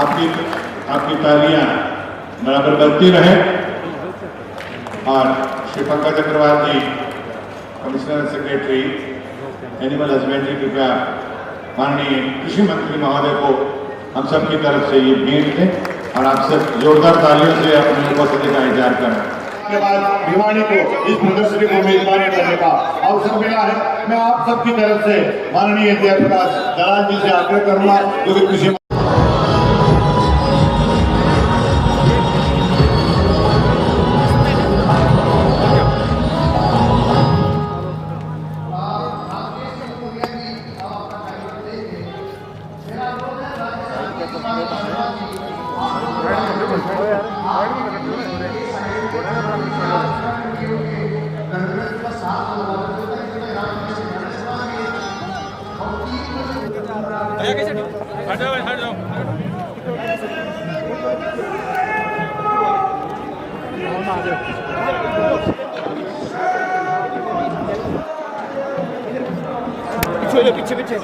आपकी आपकी तालियां बराबर बजती रहे। और श्री पंकज अग्रवाल जी, कमिश्नर सेक्रेटरी एनिमल हस्बेंड्री, कृपया माननीय कृषि मंत्री महोदय को हम सब की तरफ से ये भेंट दें और आप सब जोरदार तालियों से अपनी उपस्थिति का इजहार करें। के बाद भिवानी को इस प्रदर्शनी को मेजबानी करने का अवसर मिला है। मैं आप सबकी तरफ से माननीय जयप्रकाश दलाल जी से आग्रह करूंगा, जो कि कृषि पीछे पीछे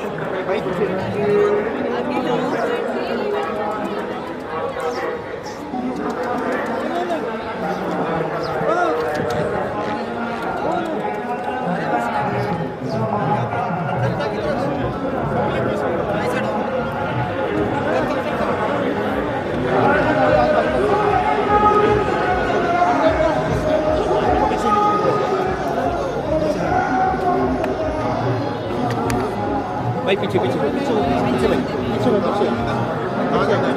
भाई पीछे पीछे पीछे पीछे पीछे पीछे कहाँ जाना है?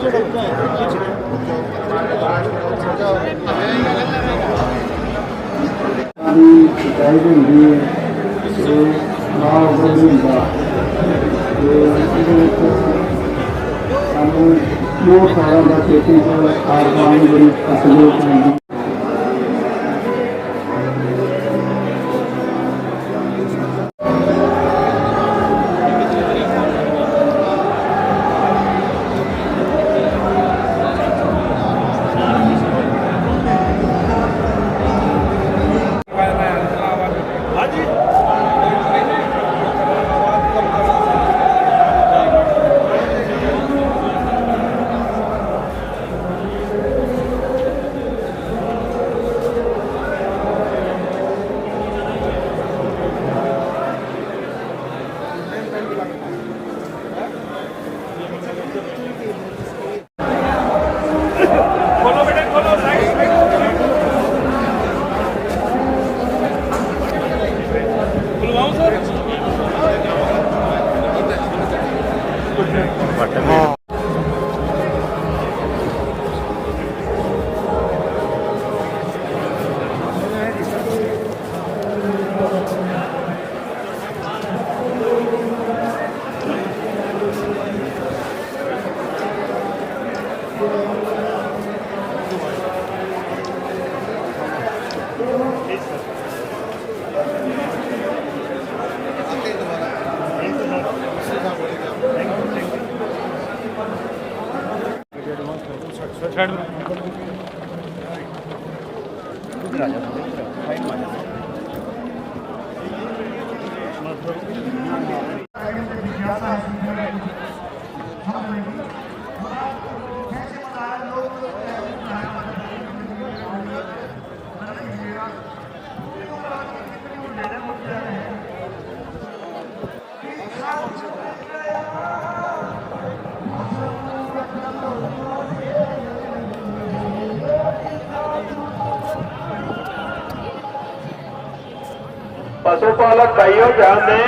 पशुपालक भाइयों ध्यान दें,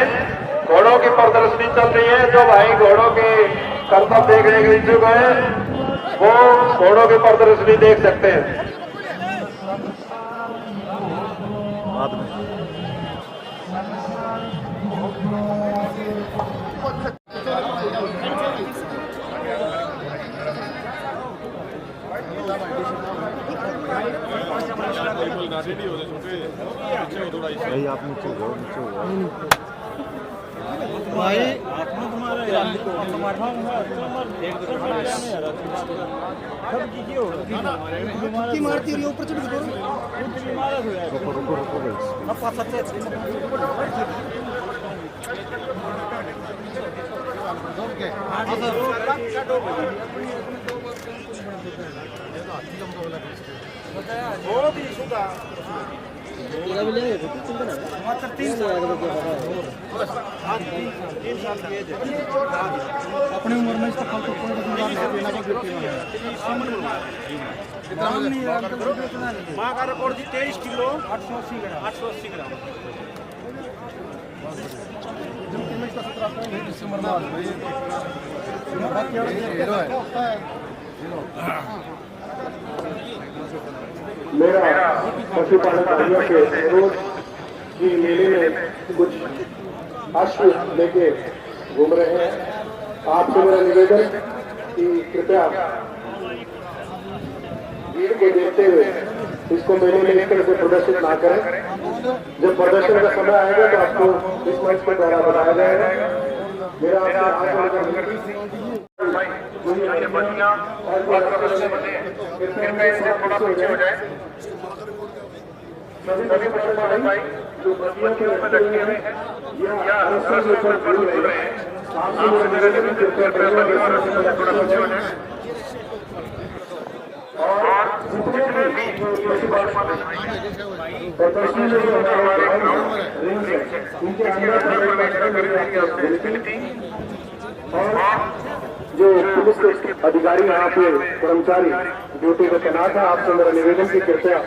घोड़ों की प्रदर्शनी चल रही है। जो भाई घोड़ों के करतब देखने के इच्छुक है वो घोड़ों की प्रदर्शनी देख सकते हैं। भाई आप नीचे जाओ, नीचे हो भाई मारती रही ऊपर चढ़ रुको रुको रुको भाई बहुत ही सुधा तेरा भी ले चिंता ना मात्र 3 साल हाँ 3 साल की एज है अपनी उम्र में इसका फल तो कोई माँ का रिकॉर्ड थी 23 किलो 880 ग्राम मेरा पशुपालन भाइयों के रोज की मेले में कुछ अश्व लेके घूम रहे हैं। आपसे मेरा निवेदन कि कृपया भीड़ को देखते हुए इसको मेले में इस तरह से प्रदर्शित ना करें। जब प्रदर्शन का समय आएगा तो आपको इस मंच के द्वारा बताया जाएगा। मेरा आपसे हाथ जोड़कर विनती थोड़ा पीछे हो जाए। सभी पशुपालन भाई जो बस्तियों के ऊपर लटके हुए हैं या रस्सियों के ऊपर झूल रहे हैं, आपसे निवेदन है कि थोड़ा पीछे हो जाए। और जितने भी पशुपालन प्रदर्शनी जो हमारे रिंग है उनके अंदर और जो पुलिस के अधिकारी यहाँ पे कर्मचारी ड्यूटी पे तैनात है, आपसे मेरा निवेदन की कृपया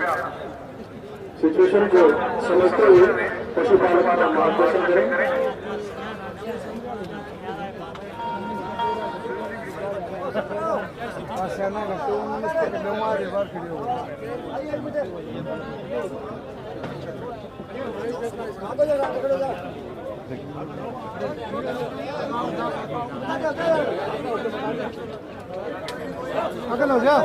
सिचुएशन को समझते हुए पशुपालन का मार्गदर्शन करें। अगल हो जा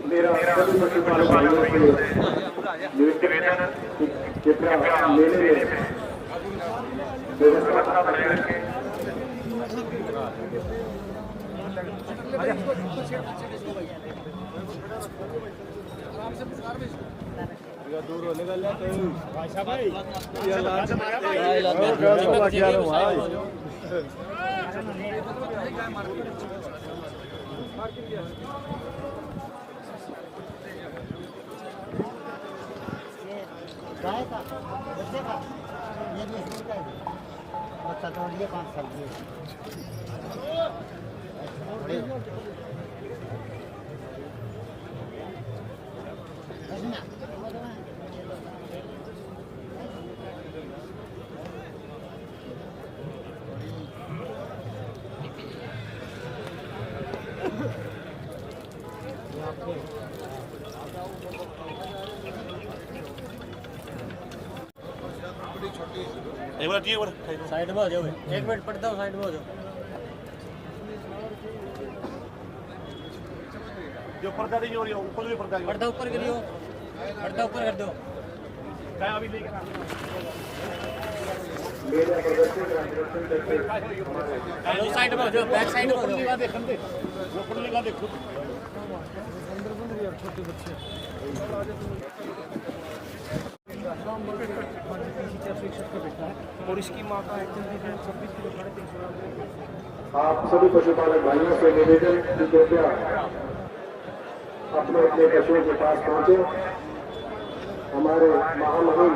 मेरा सभी पशुपालन भाइयों से निवेदन है कि कृपया मेले में व्यवस्था बनाए रखें। दूर होने भाषा भाई गाय का बच्चे का ये भी इसमें का बच्चा तो ये 5 साल की साइड में हो जाओ, 1 मिनट पड़ता हूँ, साइड में हो जाओ। जो पर्दा नहीं हो रही ऊपर भी पर्दा ऊपर करियो, पर्दा ऊपर कर दो। क्या अभी लेके साइड में हो जाओ, बैक साइड में हो जाओ। देखो छोटे बच्चे और इसकी माँ का 26 किलो 350 आप सभी पशुपालक भाइयों से निवेदन कि कृपया अपने अपने पशुओं के पास पहुंचे। हमारे महामहिम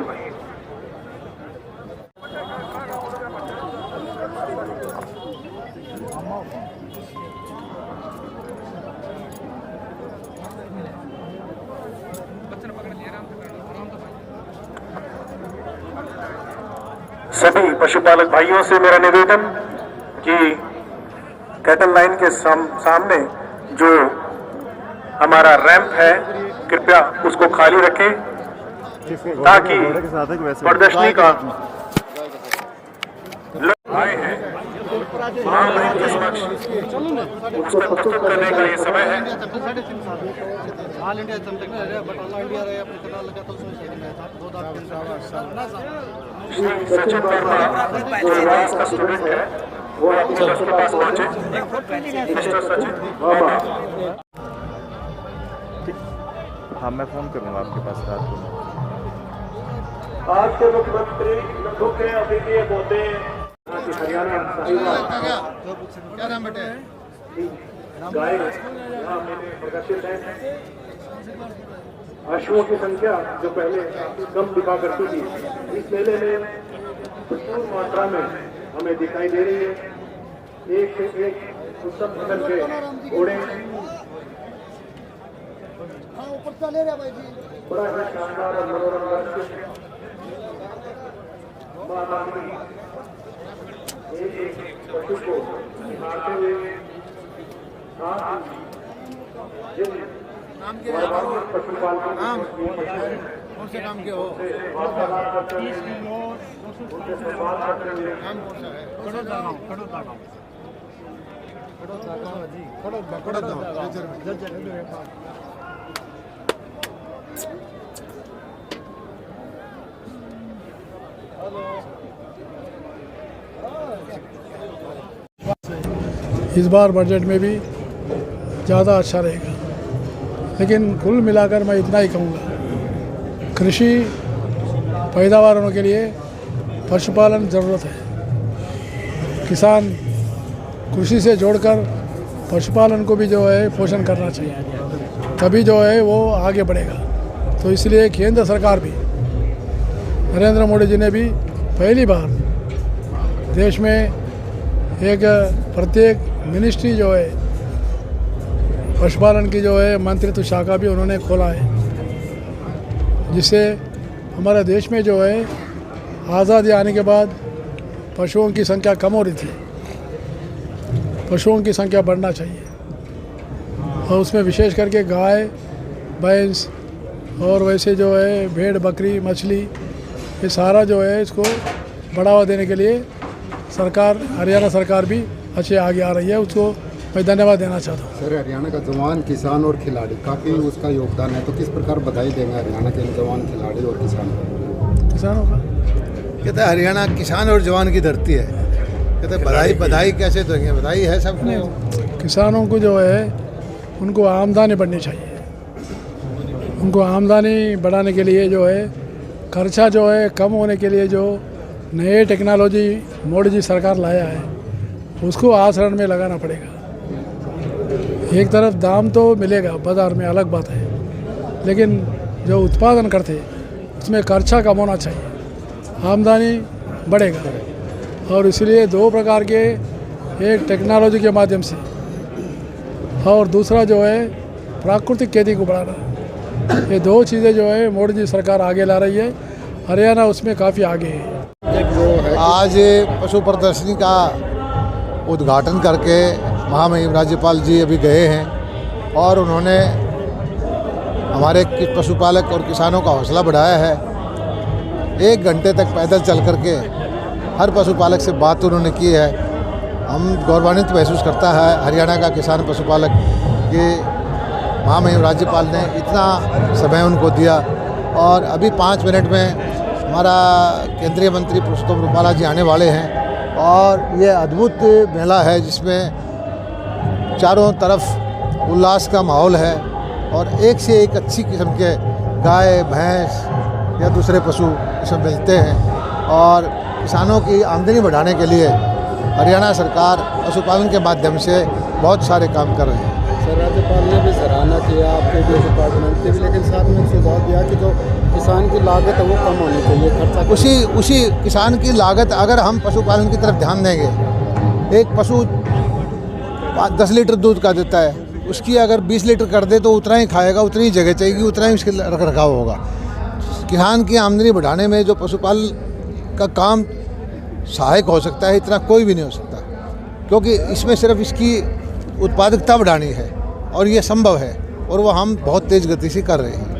सभी पशुपालक भाइयों से मेरा निवेदन कि कैटल लाइन के सामने जो हमारा रैंप है कृपया उसको खाली रखें ताकि प्रदर्शनी का लोग आए हैं महामहिम के समक्ष उसको प्रस्तुत करने का ये समय है। ऑल इंडिया समथिंग है बट ऑल इंडिया रहे अपने कनाल लगा तो उसमें सेकंड है साहब 2 सचिन वर्मा जो राज का स्टूडेंट है वो आपके पास पहुंचे। मिस्टर सचिन वर्मा। हाँ मैं फ़ोन करूँगा आपके पास रात को। आज के मुख्यमंत्री मुख्य अतिथि होते हरियाणा क्या नाम बेटे गाय यहाँ मेरे प्रकाशित है। अश्वों की संख्या जो पहले काफी कम दिखा करती थी इस मेले में प्रचुर मात्रा में हमें दिखाई दे रही है। एक से एक उत्तम किस्म के घोड़े ऊपर चले रे भाई जी बड़ा ही शानदार और मनोरम दृश्य एक पशु को मारते हुए जिन पशुपालकों कौन से काम के हो वार्तालाप करते हुए उनसे संवाद करते हुए काम कौन सा है कड़ो दागांव जी कड़ो दागांव जज्जर इस बार बजट में भी ज़्यादा अच्छा रहेगा, लेकिन कुल मिलाकर मैं इतना ही कहूँगा, कृषि पैदावार होने के लिए पशुपालन ज़रूरत है। किसान कृषि से जोड़कर पशुपालन को भी जो है पोषण करना चाहिए, तभी जो है वो आगे बढ़ेगा। तो इसलिए केंद्र सरकार भी, नरेंद्र मोदी जी ने भी पहली बार देश में एक प्रत्येक मिनिस्ट्री जो है पशुपालन की जो है मंत्रित्व शाखा भी उन्होंने खोला है, जिससे हमारे देश में जो है आज़ादी आने के बाद पशुओं की संख्या कम हो रही थी, पशुओं की संख्या बढ़ना चाहिए। और उसमें विशेष करके गाय, भैंस और वैसे जो है भेड़, बकरी, मछली, ये सारा जो है इसको बढ़ावा देने के लिए सरकार, हरियाणा सरकार भी अच्छे आगे आ रही है। उसको मैं धन्यवाद देना चाहता हूँ। सर, हरियाणा का जवान, किसान और खिलाड़ी काफ़ी उसका योगदान है, तो किस प्रकार बधाई देंगे हरियाणा के जवान, खिलाड़ी और किसानों का? कहते हैं हरियाणा किसान और जवान की धरती है। कहते हैं बधाई कैसे देंगे? बधाई है सबको। किसानों को जो है उनको आमदनी बढ़नी चाहिए। उनको आमदनी बढ़ाने के लिए जो है खर्चा जो है कम होने के लिए जो नए टेक्नोलॉजी मोदी जी सरकार लाया है उसको आचरण में लगाना पड़ेगा। एक तरफ दाम तो मिलेगा बाज़ार में, अलग बात है, लेकिन जो उत्पादन करते उसमें खर्चा कम होना चाहिए, आमदनी बढ़ेगा। और इसलिए दो प्रकार के, एक टेक्नोलॉजी के माध्यम से और दूसरा जो है प्राकृतिक खेती को बढ़ाना, ये दो चीज़ें जो है मोदी जी सरकार आगे ला रही है। हरियाणा उसमें काफ़ी आगे है। आज पशु प्रदर्शनी का उद्घाटन करके महामहिम राज्यपाल जी अभी गए हैं और उन्होंने हमारे पशुपालक और किसानों का हौसला बढ़ाया है। 1 घंटे तक पैदल चल करके हर पशुपालक से बात उन्होंने की है। हम गौरवान्वित महसूस करता है हरियाणा का किसान पशुपालक कि महामहिम राज्यपाल ने इतना समय उनको दिया और अभी 5 मिनट में हमारा केंद्रीय मंत्री पुरुषोत्तम रूपाला जी आने वाले हैं और ये अद्भुत मेला है जिसमें चारों तरफ उल्लास का माहौल है और एक से एक अच्छी किस्म के गाय, भैंस या दूसरे पशु इसमें मिलते हैं और किसानों की आमदनी बढ़ाने के लिए हरियाणा सरकार पशुपालन के माध्यम से बहुत सारे काम कर रही है। सर, राज्यपाल ने भी सराहना किया आपके जो डिपार्टमेंट की भी, लेकिन साथ में सुझाव दिया कि जो किसान की लागत है वो कम होनी चाहिए, खर्चा उसी किसान की लागत अगर हम पशुपालन की तरफ ध्यान देंगे, एक पशु 10 लीटर दूध का देता है, उसकी अगर 20 लीटर कर दे तो उतना ही खाएगा, उतनी ही जगह चाहिए, उतना ही उसके रख रखाव होगा। किसान की आमदनी बढ़ाने में जो पशुपालन का काम सहायक हो सकता है, इतना कोई भी नहीं हो सकता। क्योंकि इसमें सिर्फ इसकी उत्पादकता बढ़ानी है और ये संभव है और वो हम बहुत तेज़ गति से कर रहे हैं।